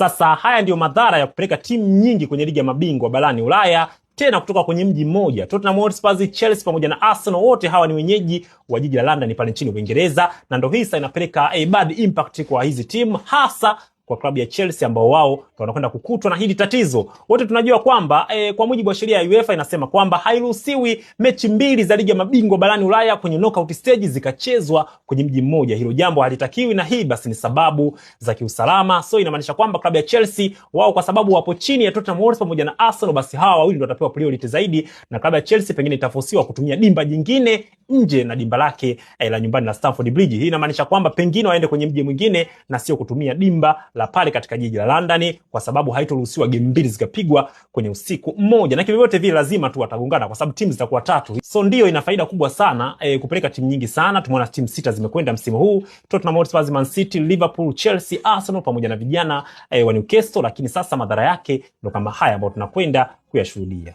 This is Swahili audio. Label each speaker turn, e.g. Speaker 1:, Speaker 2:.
Speaker 1: Sasa haya ndio madhara ya kupeleka timu nyingi kwenye ligi ya mabingwa barani Ulaya, tena kutoka kwenye mji mmoja. Tottenham Hotspur, Chelsea pamoja na Arsenal, wote hawa ni wenyeji wa jiji la London pale nchini Uingereza, na ndio hii sasa inapeleka bad impact kwa hizi timu, hasa kwa klabu ya Chelsea ambao wao wanakwenda kukutwa na hili tatizo. Wote tunajua kwamba kwa mujibu wa sheria ya UEFA inasema kwamba hairuhusiwi mechi mbili za ligi ya mabingwa barani Ulaya kwenye knockout stage zikachezwa kwenye mji mmoja. Hilo jambo halitakiwi, na hii basi ni sababu za kiusalama. So inamaanisha kwamba klabu ya Chelsea wao, kwa sababu wapo chini ya Tottenham Hotspur pamoja na Arsenal, basi hawa wawili ndio watapewa priority zaidi, na klabu ya Chelsea pengine itaforsiwa kutumia dimba jingine nje na dimba lake la nyumbani la Stamford Bridge. Hii inamaanisha kwamba pengine waende kwenye mji mwingine na sio kutumia dimba la pale katika jiji la London, kwa sababu haitoruhusiwa game mbili zikapigwa kwenye usiku mmoja, na kivyote vile lazima tu watagongana kwa sababu timu zitakuwa tatu. So ndio ina faida kubwa sana kupeleka timu nyingi sana. Tumeona timu 6 zimekwenda msimu huu: Tottenham Hotspur, Man City, Liverpool, Chelsea, Arsenal pamoja na vijana wa Newcastle, lakini sasa madhara yake ndio kama haya ambayo tunakwenda kuyashuhudia.